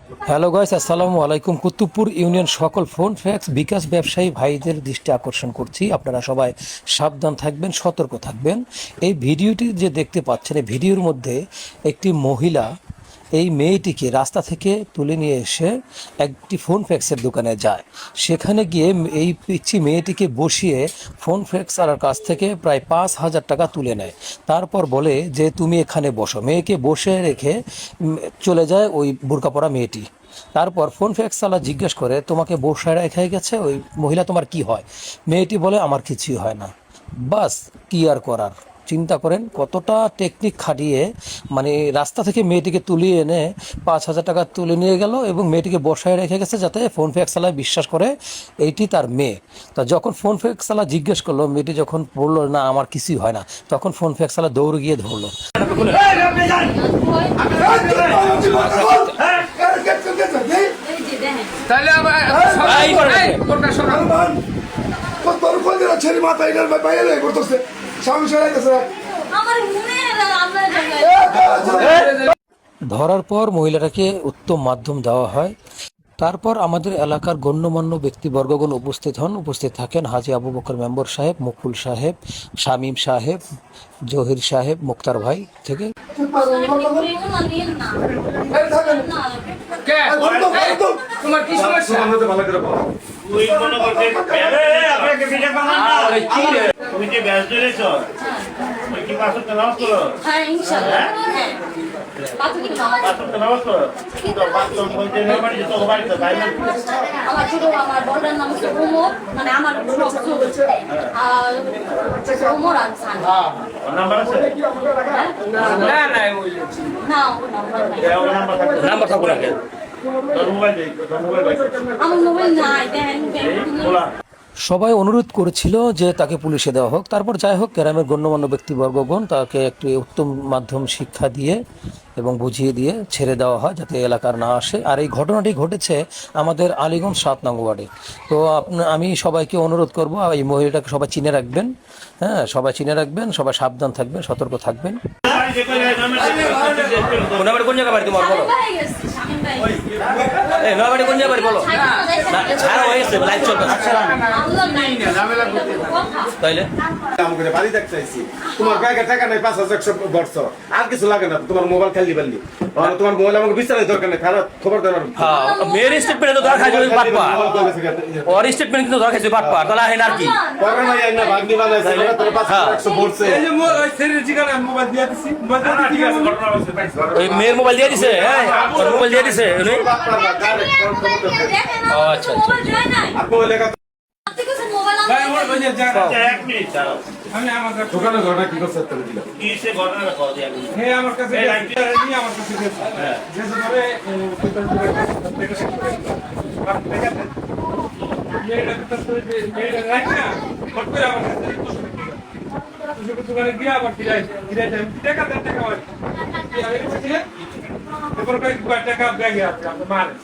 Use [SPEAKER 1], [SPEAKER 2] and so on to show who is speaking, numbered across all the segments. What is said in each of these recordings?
[SPEAKER 1] Hello guys, আসসালামু আলাইকুম। Kutubpur union সকল ফোন ফ্যাক্স বিকাশ ব্যবসায়ী ভাইদের দৃষ্টি আকর্ষণ করছি, আপনারা সবাই সাবধান থাকবেন, সতর্ক থাকবেন। এই ভিডিওটি যে দেখতে পাচ্ছেন, এই ভিডিওর মধ্যে একটি মহিলা এই মেয়েটিকে রাস্তা থেকে তুলে নিয়ে এসে একটি ফোন ফ্যাক্সের দোকানে যায়। সেখানে গিয়ে এই পিচ্ছি মেয়েটিকে বসিয়ে ফোন ফ্যাক্সওয়ালার কাছ থেকে প্রায় 5,000 টাকা তুলে নেয়। তারপর বলে যে তুমি এখানে বসো। মেয়েকে বসে রেখে চলে যায় ওই বোরকা পরা মেয়েটি। তারপর ফোন ফ্যাক্সওয়ালা জিজ্ঞেস করে, তোমাকে বসায় রেখে গেছে ওই মহিলা, তোমার কি হয়? মেয়েটি বলে, আমার কিছুই হয় না। বাস, কি আর করার। চিন্তা করেন কতটা টেকনিক খাটিয়ে মানে রাস্তা থেকে মেয়েটিকে তুলিয়ে এনে 5,000 টাকা তুলে নিয়ে গেল এবং মেয়েটিকে বসায় রেখে গেছে যাতে ফোন ফ্যাক্সওয়ালা বিশ্বাস করে এইটি তার মেয়ে। তা যখন ফোন ফ্যাক্সওয়ালা জিজ্ঞেস করলো, মেয়েটি যখন বললো না আমার কিছুই হয় না, তখন ফোন ফ্যাক্সওয়ালা দৌড়ে গিয়ে ধরলো।
[SPEAKER 2] তাহলে আবার
[SPEAKER 1] এই করে
[SPEAKER 2] এই, তোরটা শোনা।
[SPEAKER 3] ছেলে মাথা এটার বাইরে করতেছে স্বামী সরাই গেছে
[SPEAKER 4] আমার মনে আমরা
[SPEAKER 1] ধরার পর মহিলাটাকে উত্তম মাধ্যম দেওয়া হয়। তারপর আমাদের এলাকার গণ্যমান্য ব্যক্তিবর্গগণ উপস্থিত থাকেন হাজী আবু বকর মেম্বর সাহেব, মুকুল সাহেব, শামীম সাহেব, জহির সাহেব, মুক্তার ভাই থেকে।
[SPEAKER 2] কে? এই, তোমার কি সমস্যা?
[SPEAKER 5] তুই মনে করছিস আপনাকে ভিডিও বানান না তুমি যে ব্যাস ধরেছ তুই কি পাঁচ সপ্তাহ নামাজ করো
[SPEAKER 4] হ্যাঁ ইনশাআল্লাহ হ্যাঁ
[SPEAKER 5] পাঁচ সপ্তাহ নামাজ করো তো বাথরুম বলতে নেই মানে তো বাড়িতে তাই না
[SPEAKER 4] আমার বড়টার নাম হচ্ছে ওমর, মানে আমার সবচেয়ে আর ওমর আর সান
[SPEAKER 5] ওর নাম্বার আছে
[SPEAKER 2] না না ওই
[SPEAKER 4] না ও নাম্বার নাই।
[SPEAKER 5] ওর নাম্বার থাকবে
[SPEAKER 1] নাম্বার থাকবো না কেন?
[SPEAKER 5] তোর মোবাইল দেই তোর মোবাইল বাইক
[SPEAKER 4] আমার মোবাইল নাই দেন
[SPEAKER 5] খোলা
[SPEAKER 1] সবাই অনুরোধ করেছিল যে তাকে পুলিশে দেওয়া হোক। তারপর যাই হোক, গ্রামের গণ্যমান্য ব্যক্তিবর্গগণ তাকে একটি উত্তম মাধ্যম শিক্ষা দিয়ে এবং বুঝিয়ে দিয়ে ছেড়ে দেওয়া হয় যাতে এলাকার না আসে। আর এই ঘটনাটি ঘটেছে আমাদের আলীগঞ্জ 7 নং ওয়ার্ডে। তো আমি সবাইকে অনুরোধ করব, এই মহিলাটাকে সবাই চিনে রাখবেন। হ্যাঁ, সবাই চিনে রাখবেন, সবাই সাবধান থাকবেন, সতর্ক থাকবেন। কোন জায়গা বাড়ি তোমার বলো?
[SPEAKER 4] ভাই গেছে শামিম ভাই
[SPEAKER 1] এই নয়াবাড়ি কোন জায়গা বাড়ি বলো? না, ছাড়া হয়েছে, লাইভ চলবে।
[SPEAKER 4] আল্লাহ নাই না
[SPEAKER 2] ঝামেলা করতে
[SPEAKER 4] কথা
[SPEAKER 1] তাইলে
[SPEAKER 3] করে বাড়ি দেখতে চাইছি তোমার ব্যাগে টাকা নাই 5,100 বর্ষ আর কিছু লাগে না তোমার মোবাইল খালি পারলি তোমার মোবাইল আমাকে বিচারের দরকার নেই খারাপ খবর দেওয়ার
[SPEAKER 1] হ্যাঁ, মেয়ের স্টেটমেন্ট তো দরকার আছে পাটপা। ওর স্টেটমেন্ট কিন্তু দরকার আছে পাটপা, তাহলে আহেন আর কি?
[SPEAKER 3] পরে নাই না ভাগ্নি বানাইছে তোর 5,100 বলছে
[SPEAKER 2] এই যে মোর ওই ছেলের ঠিকানা মোবাইল দিয়ে দিছি মোবাইল দিয়ে
[SPEAKER 5] ঠিক আছে
[SPEAKER 2] দিছি
[SPEAKER 5] ঘটনা হচ্ছে ভাই
[SPEAKER 1] ওই মেয়ের মোবাইল দিয়ে দিছে? হ্যাঁ, ওর মোবাইল দিয়ে দিছে উনি? ও আচ্ছা আচ্ছা।
[SPEAKER 4] মোবাইল যায় নাই
[SPEAKER 3] আপনি লেখা
[SPEAKER 4] আপনি কিছু মোবাইল
[SPEAKER 2] ভাই মোর ওই যে জায়গা
[SPEAKER 5] এক মিনিট দাঁড়াও
[SPEAKER 2] আমি আমার কাছে
[SPEAKER 3] দোকানে ঘটনা কি করছে তোর দিলা
[SPEAKER 5] কি সে ঘটনাটা কল দিয়ে আমি
[SPEAKER 2] হে আমার কাছে
[SPEAKER 5] এই লাইনটি।
[SPEAKER 2] নিয়ে আমার কাছে গেছে গেছে পরে দোকানে গিয়ে আবার ফিরাই টাকা দেন টাকা হয় এরপর কয়েক টাকা ব্যাগে আছে আপনি মারেন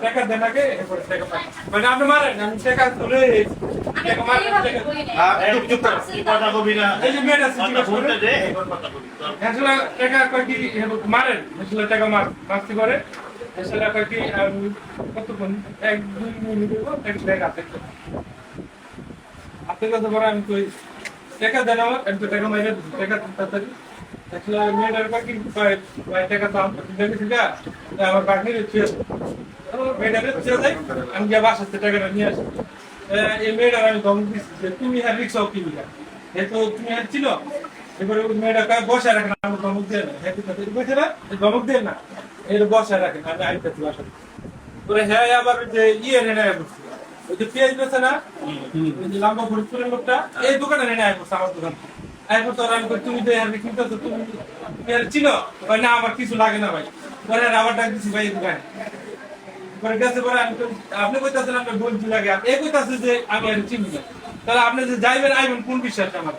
[SPEAKER 2] টাকা দেন আগে এরপরে টাকা পান মানে আপনি মারেন আমি টাকা তুলে টাকা মারেন টাকা
[SPEAKER 5] চুপ চুপ কর কি কথা কবি না
[SPEAKER 2] এই যে মেয়েটা
[SPEAKER 5] কথা
[SPEAKER 2] জিজ্ঞাসা করে
[SPEAKER 5] শুনতে দে এখন কথা কবি
[SPEAKER 2] আসলে টাকা কয় কি মারেন আসলে টাকা মারতে করে আসলে কয় কি কতক্ষণ 1-2 মিনিট এক টাকা আপনি কাছে পরে আমি কই টাকা দেন আমার একটু টাকা মাইরে টাকা তাড়াতাড়ি আসলে মেয়েটার কয় কি কয় টাকা দাম দেখেছি না আমার বাকির ছিল মেয়েটারে ছিল যাই আমি গিয়ে বাসাতে টাকাটা নিয়ে আসি এই মেয়েটার আমি ধমক দিচ্ছি যে তুমি হ্যাঁ রিক্সাও কিনবি না যেহেতু তুমি হ্যাঁ ছিল এবারে মেয়েটা কয় বসে রাখেন আমি ধমক দিয়ে না হ্যাঁ বসে না ধমক দিয়ে না এটা বসে রাখেন আমি আইতেছি বাসাতে পরে হ্যাঁ আবার যে ইয়ে নেয় বলছি ওই যে পেঁয়াজ বেছে না ওই যে লম্বা ফরিদপুরের লোকটা এই দোকানে নেয় আইপড়ছে আমার দোকান আইপড় তোর আমি কই, তুমি যে আমি কিনতেছো তুমি চিনো কই না আমার কিছু লাগে না ভাই পরে আবার ডাক দিছি ভাই এই দোকানে পরে গেছে পরে আমি কই, আপনি কইতাছেন আপনার বন্ধু লাগে এই কইতাছে যে আমি আর চিনি না তাহলে আপনি যে যাইবেন আইবেন কোন বিশ্বাস আমার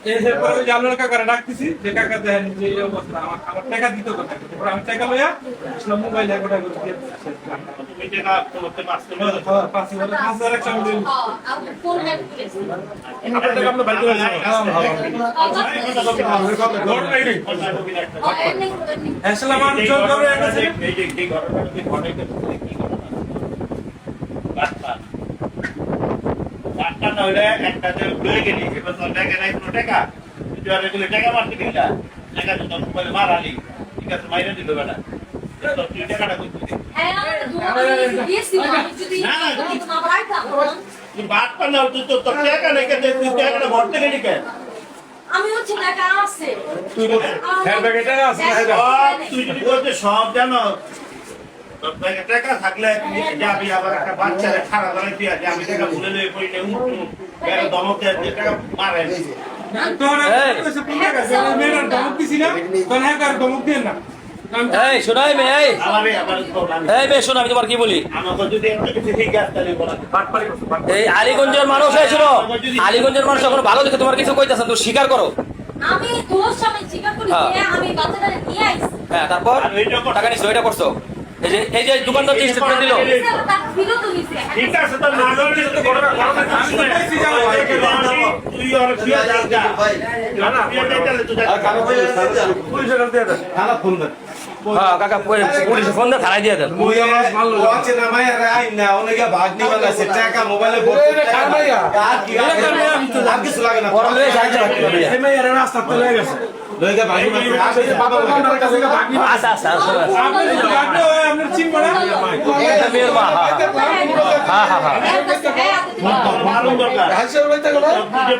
[SPEAKER 2] এরপরে ওই জানুয়ারি কাকারে ডাকতেছি যে কাকা দেখেন যে এই অবস্থা আমার টাকা দিতে কথা আমি টাকা লইয়া মোবাইল একটা করে দিয়ে
[SPEAKER 5] তুমি টাকা তোমাকে পাস করে দাও।
[SPEAKER 2] 5,000 একশো আমি দিই।
[SPEAKER 4] আমার ফোন হ্যাক করেছে
[SPEAKER 2] আপনার টাকা আপনি বাইরে করে ঘটনা এটাই। আসলে আমার জোর করে একটা ছেলে
[SPEAKER 5] এই যে এই ঘটনাটা যে ঘটে গেছে, কি ঘটনা? বাটপার। বাটপার না হইলে একটা যে লয়ে গেলি, এবার তোর ব্যাগে নাই কোনো টাকা। তুই আর এগুলো টাকা মারতে গেলি না। টাকা তো তোর মোবাইলে মারালি। ঠিক আছে, মাইরে দিল বেটা। তো তুই টাকাটা কই দিবি?
[SPEAKER 4] হ্যাঁ আমার দুটো দিয়েছি আমি যদি
[SPEAKER 5] না, না,
[SPEAKER 4] না পারতাম
[SPEAKER 5] তুই বাটপার না, তুই তো তোর টাকা নাই কেন? তুই টাকাটা ভরতে গেলি কেন?
[SPEAKER 4] আমি হচ্ছে টাকা আছে
[SPEAKER 2] তুই হ্যাঁ ব্যাগে টাকা আছে না
[SPEAKER 5] সব তুই যদি বলতে সব জানো, তোর ব্যাগে টাকা থাকলে তুই যাবি আবার একটা বাচ্চারে খারাপ করে দিয়া যে আমি টাকা ভুলে লয়ে পড়ি না ব্যাগে ধমক দেয় যে টাকা মারে।
[SPEAKER 2] তোর এসে কোন টাকা আছে মেয়ের ধমক দিছি না কোন হ্যাঁ আর ধমক দেন না
[SPEAKER 1] এই শোনাই মে এই
[SPEAKER 5] আমার প্রবলেম
[SPEAKER 1] এই বে শোনো আমি তোমার কি বলি
[SPEAKER 5] আমাকে যদি একটা কিছু ঠিক আছে তাহলে বলা
[SPEAKER 1] এই আলীগঞ্জের মানুষ হয়েছিল আলীগঞ্জের মানুষ এখন ভালো দেখে তোমার কিছু কইতাছেন তো স্বীকার করো
[SPEAKER 4] আমি দোষ আমি স্বীকার করি
[SPEAKER 1] হ্যাঁ।
[SPEAKER 4] যে আমি বাচ্চাটা নিয়ে আইছি
[SPEAKER 1] হ্যাঁ তারপর
[SPEAKER 5] আর ওইটা করছো?
[SPEAKER 1] টাকা নিছো এটা করছো এই যে দোকানদার যে স্টেটমেন্ট দিল
[SPEAKER 4] তার ফিরত নিছে
[SPEAKER 5] ঠিক আছে তো না করলে তো ঘটনা
[SPEAKER 2] আমি তো বলছি যে আমার ব্যাগে টাকা নেই।
[SPEAKER 5] তুই আর ফিরে যা না না ফিরে যাইলে তুই
[SPEAKER 3] আর কারো পুলিশের কাছে দিয়ে দেন থানা ফোন দেন
[SPEAKER 1] হ্যাঁ কাকা পুলিশে ফোন দিয়ে থানায় দিয়ে দেন
[SPEAKER 3] ওয়াচে না মাইয়া আইন না অনেকে ভাগ নিবে না সে টাকা মোবাইলে ভর্তি টাকা মাইয়া আর কি আর কিছু লাগে না
[SPEAKER 1] পরে যাইতে পারবে না ভাইয়া।
[SPEAKER 3] এই মাইয়া রাস্তা তো হয়ে গেছে লইগা ভাগ নিবে আসে বাবা কাছে ভাগ নিবে
[SPEAKER 1] আচ্ছা আচ্ছা আচ্ছা
[SPEAKER 2] আপনি যদি লাগলে হয় আপনার চিনব না
[SPEAKER 1] এটা মেয়ের মা হ্যাঁ হ্যাঁ হ্যাঁ হ্যাঁ
[SPEAKER 4] হ্যাঁ
[SPEAKER 5] মারুন দরকার
[SPEAKER 3] হাসির হইতে গেল
[SPEAKER 5] তুই যে